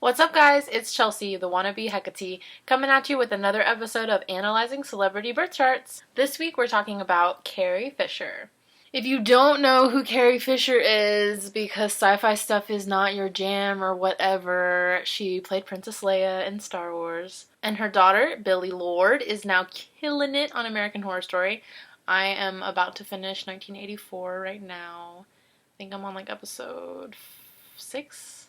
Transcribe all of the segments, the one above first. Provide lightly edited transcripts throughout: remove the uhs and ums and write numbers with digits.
What's up, guys? It's Chelsea, the wannabe Hecate, coming at you with another episode of Analyzing Celebrity Birth Charts. This week we're talking about Carrie Fisher. If you don't know who Carrie Fisher is because sci-fi stuff is not your jam or whatever, she played Princess Leia in Star Wars. And her daughter, Billie Lourd, is now killing it on American Horror Story. I am about to finish 1984 right now. I think I'm on like episode 6.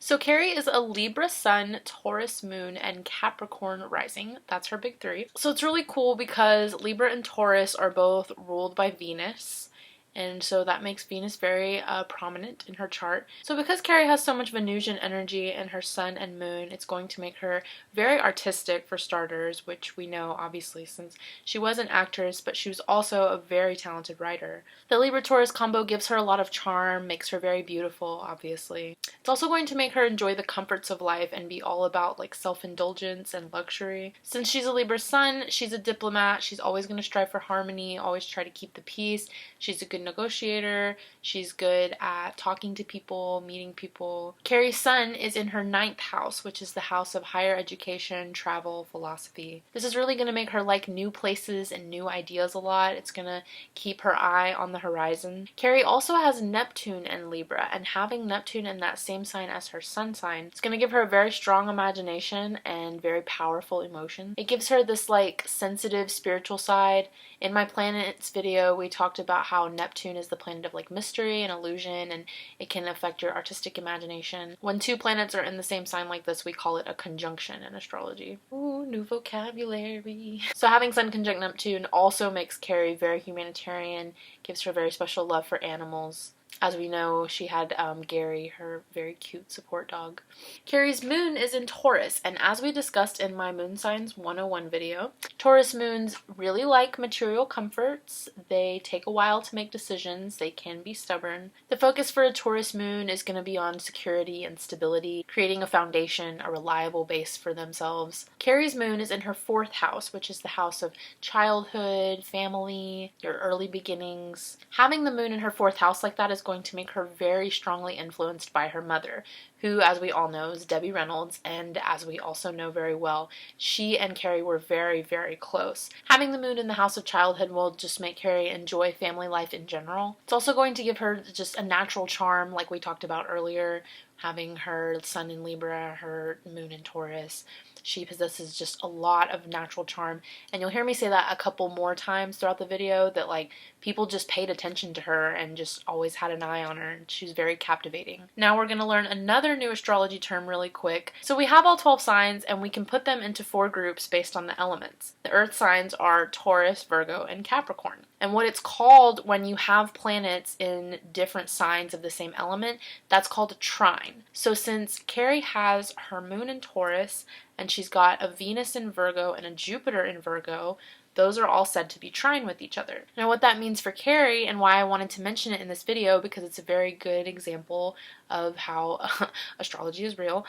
So Carrie is a Libra sun, Taurus moon, and Capricorn rising. That's her big 3. So it's really cool because Libra and Taurus are both ruled by Venus. And so that makes Venus very prominent in her chart. So because Carrie has so much Venusian energy in her sun and moon, it's going to make her very artistic for starters, which we know obviously since she was an actress, but she was also a very talented writer. The Libra-Taurus combo gives her a lot of charm, makes her very beautiful, obviously. It's also going to make her enjoy the comforts of life and be all about like self-indulgence and luxury. Since she's a Libra sun, she's a diplomat. She's always going to strive for harmony, always try to keep the peace. She's a good negotiator. She's good at talking to people, meeting people. Carrie's sun is in her 9th house, which is the house of higher education, travel, philosophy. This is really going to make her like new places and new ideas a lot. It's going to keep her eye on the horizon. Carrie also has Neptune and Libra, and having Neptune in that same sign as her sun sign, it's going to give her a very strong imagination and very powerful emotion. It gives her this like sensitive spiritual side. In my planets video, we talked about how Neptune is the planet of like mystery and illusion, and it can affect your artistic imagination. When 2 planets are in the same sign like this, we call it a conjunction in astrology. Ooh, new vocabulary. So having Sun conjunct Neptune also makes Carrie very humanitarian, gives her very special love for animals. As we know, she had Gary, her very cute support dog. Carrie's moon is in Taurus, and as we discussed in my Moon Signs 101 video, Taurus moons really like material comforts. They take a while to make decisions. They can be stubborn. The focus for a Taurus moon is going to be on security and stability, creating a foundation, a reliable base for themselves. Carrie's moon is in her 4th house, which is the house of childhood, family, your early beginnings. Having the moon in her 4th house like that is going to make her very strongly influenced by her mother, who, as we all know, is Debbie Reynolds, and as we also know very well, she and Carrie were very, very close. Having the moon in the house of childhood will just make Carrie enjoy family life in general. It's also going to give her just a natural charm, like we talked about earlier, having her sun in Libra, her moon in Taurus. She possesses just a lot of natural charm, and you'll hear me say that a couple more times throughout the video, that like people just paid attention to her and just always had an eye on her, and she's very captivating. Now we're going to learn another new astrology term really quick. So we have all 12 signs, and we can put them into 4 groups based on the elements. The earth signs are Taurus, Virgo, and Capricorn. And what it's called when you have planets in different signs of the same element, that's called a trine. So since Carrie has her moon in Taurus, and she's got a Venus in Virgo and a Jupiter in Virgo, those are all said to be trine with each other. Now what that means for Carrie, and why I wanted to mention it in this video, because it's a very good example of how astrology is real,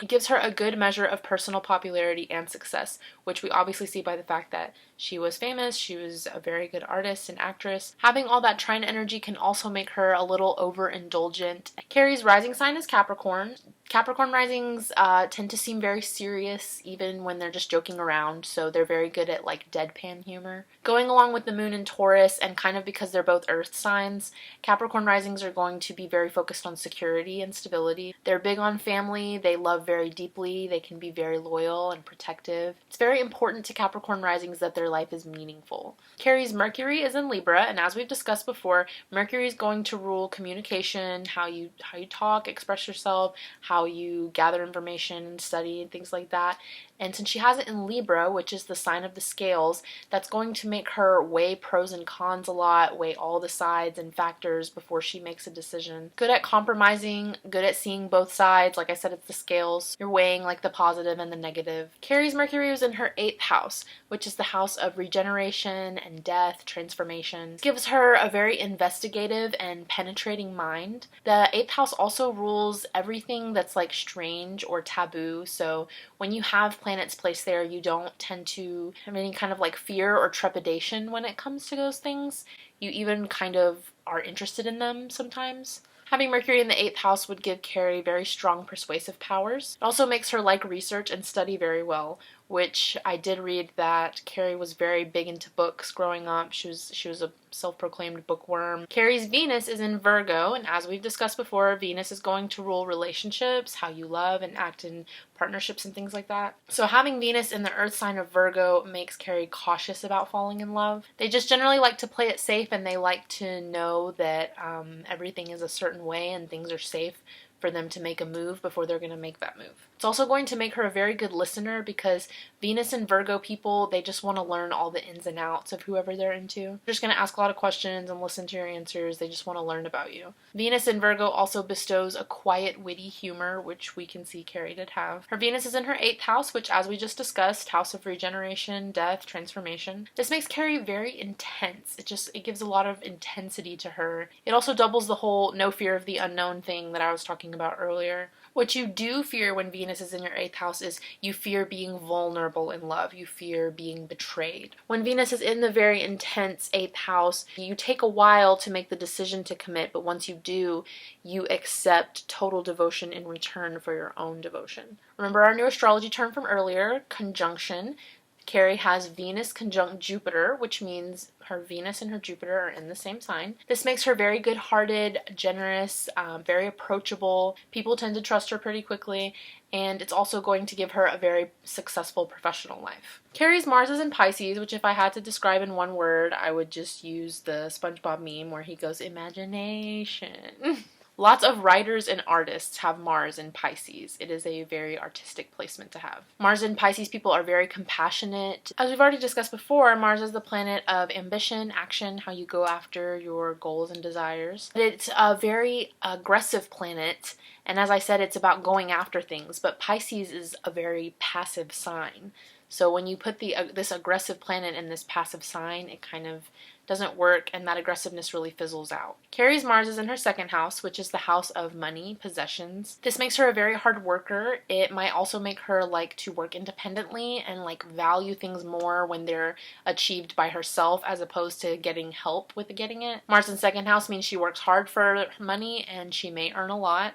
it gives her a good measure of personal popularity and success, which we obviously see by the fact that she was famous, she was a very good artist and actress. Having all that trine energy can also make her a little overindulgent. Carrie's rising sign is Capricorn. Capricorn risings tend to seem very serious even when they're just joking around, so they're very good at like deadpan humor. Going along with the moon in Taurus, and kind of because they're both earth signs, Capricorn risings are going to be very focused on security and stability. They're big on family, they love very deeply, they can be very loyal and protective. It's very important to Capricorn risings that their life is meaningful. Carrie's Mercury is in Libra, and as we've discussed before, Mercury is going to rule communication, how you talk, express yourself, how you gather information, study, and things like that. And since she has it in Libra, which is the sign of the scales, that's going to make her weigh pros and cons a lot, weigh all the sides and factors before she makes a decision. Good at compromising, good at seeing both sides. Like I said, it's the scales. You're weighing like the positive and the negative. Carrie's Mercury was in her 8th house, which is the house of regeneration and death, transformation. It gives her a very investigative and penetrating mind. The 8th house also rules everything that's like strange or taboo, so when you have planets placed there, you don't tend to have any kind of like fear or trepidation when it comes to those things. You even kind of are interested in them sometimes. Having Mercury in the 8th house would give Carrie very strong persuasive powers. It also makes her like research and study very well, which I did read that Carrie was very big into books growing up. She was a self-proclaimed bookworm. Carrie's Venus is in Virgo, and as we've discussed before, Venus is going to rule relationships, how you love and act in partnerships and things like that. So having Venus in the earth sign of Virgo makes Carrie cautious about falling in love. They just generally like to play it safe, and they like to know that everything is a certain way and things are safe for them to make a move before they're going to make that move. It's also going to make her a very good listener because Venus and Virgo people, they just want to learn all the ins and outs of whoever they're into. They're just going to ask a lot of questions and listen to your answers. They just want to learn about you. Venus in Virgo also bestows a quiet, witty humor, which we can see Carrie did have. Her Venus is in her 8th house, which, as we just discussed, house of regeneration, death, transformation. This makes Carrie very intense. It gives a lot of intensity to her. It also doubles the whole no fear of the unknown thing that I was talking about earlier. What you do fear when Venus is in your 8th house is you fear being vulnerable in love. You fear being betrayed. When Venus is in the very intense 8th house, you take a while to make the decision to commit, but once you do, you accept total devotion in return for your own devotion. Remember our new astrology term from earlier, conjunction. Carrie has Venus conjunct Jupiter, which means her Venus and her Jupiter are in the same sign. This makes her very good-hearted, generous, very approachable. People tend to trust her pretty quickly, and it's also going to give her a very successful professional life. Carrie's Mars is in Pisces, which if I had to describe in one word, I would just use the SpongeBob meme where he goes, imagination. Lots of writers and artists have Mars in Pisces. It is a very artistic placement to have. Mars and Pisces people are very compassionate. As we've already discussed before, Mars is the planet of ambition, action, how you go after your goals and desires. It's a very aggressive planet, and as I said, it's about going after things, but Pisces is a very passive sign. So when you put this aggressive planet in this passive sign, it kind of doesn't work, and that aggressiveness really fizzles out. Carrie's Mars is in her 2nd house, which is the house of money, possessions. This makes her a very hard worker. It might also make her like to work independently and like value things more when they're achieved by herself as opposed to getting help with getting it. Mars in 2nd house means she works hard for money and she may earn a lot,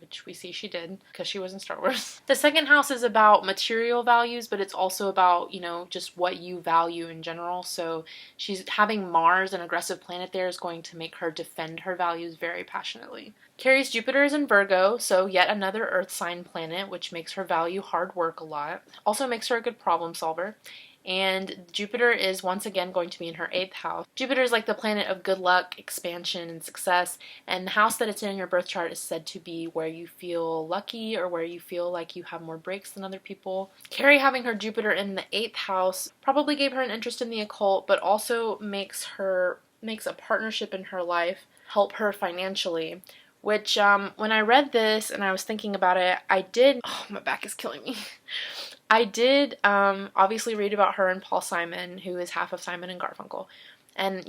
which we see she did because she was in Star Wars. The 2nd house is about material values, but it's also about, just what you value in general. So she's having Mars, an aggressive planet there, is going to make her defend her values very passionately. Carrie's Jupiter is in Virgo, so yet another earth sign planet, which makes her value hard work a lot. Also makes her a good problem solver. And Jupiter is once again going to be in her 8th house. Jupiter is like the planet of good luck, expansion, and success, and the house that it's in your birth chart is said to be where you feel lucky or where you feel like you have more breaks than other people. Carrie having her Jupiter in the 8th house probably gave her an interest in the occult, but also makes a partnership in her life help her financially. Which, when I read this and I was thinking about it, oh, my back is killing me. I did, obviously read about her and Paul Simon, who is half of Simon and Garfunkel. And,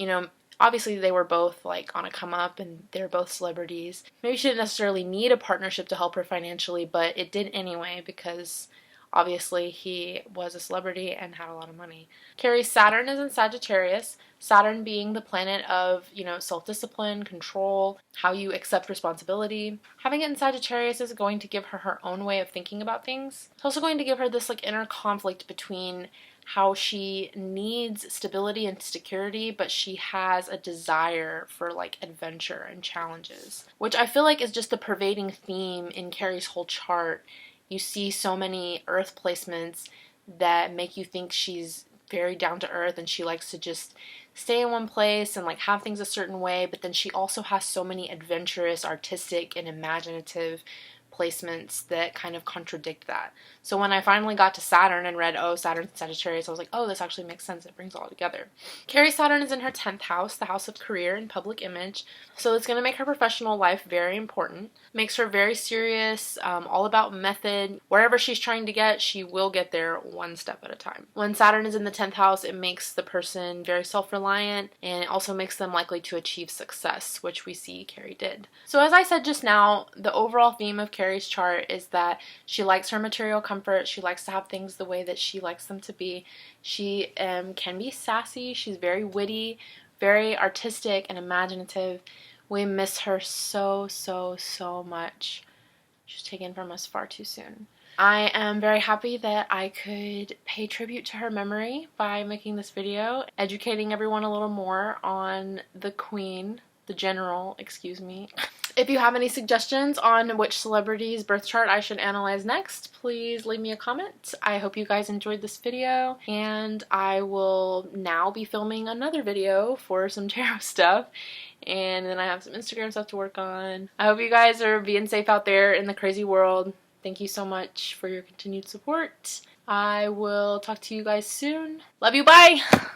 obviously they were both, like, on a come-up, and they're both celebrities. Maybe she didn't necessarily need a partnership to help her financially, but it did anyway, because obviously he was a celebrity and had a lot of money. Carrie's Saturn is in Sagittarius, Saturn being the planet of, self-discipline, control, how you accept responsibility. Having it in Sagittarius is going to give her her own way of thinking about things. It's also going to give her this, inner conflict between how she needs stability and security, but she has a desire for, adventure and challenges, which I feel like is just the pervading theme in Carrie's whole chart. You see so many earth placements that make you think she's very down to earth and she likes to just stay in one place and have things a certain way, but then she also has so many adventurous, artistic, and imaginative placements that kind of contradict that. So when I finally got to Saturn and read, Saturn Sagittarius, I was like, this actually makes sense. It brings it all together. Carrie's Saturn is in her 10th house, the house of career and public image. So it's going to make her professional life very important. Makes her very serious, all about method. Wherever she's trying to get, she will get there one step at a time. When Saturn is in the 10th house, it makes the person very self-reliant, and it also makes them likely to achieve success, which we see Carrie did. So as I said just now, the overall theme of Carrie's chart is that she likes her material comfort. She likes to have things the way that she likes them to be. She can be sassy. She's very witty, very artistic and imaginative, We miss her so, so, so much. She was taken from us far too soon. I am very happy that I could pay tribute to her memory by making this video, educating everyone a little more on the queen, the general, excuse me. If you have any suggestions on which celebrity's birth chart I should analyze next, please leave me a comment. I hope you guys enjoyed this video, and I will now be filming another video for some tarot stuff, and then I have some Instagram stuff to work on. I hope you guys are being safe out there in the crazy world. Thank you so much for your continued support. I will talk to you guys soon. Love you, bye!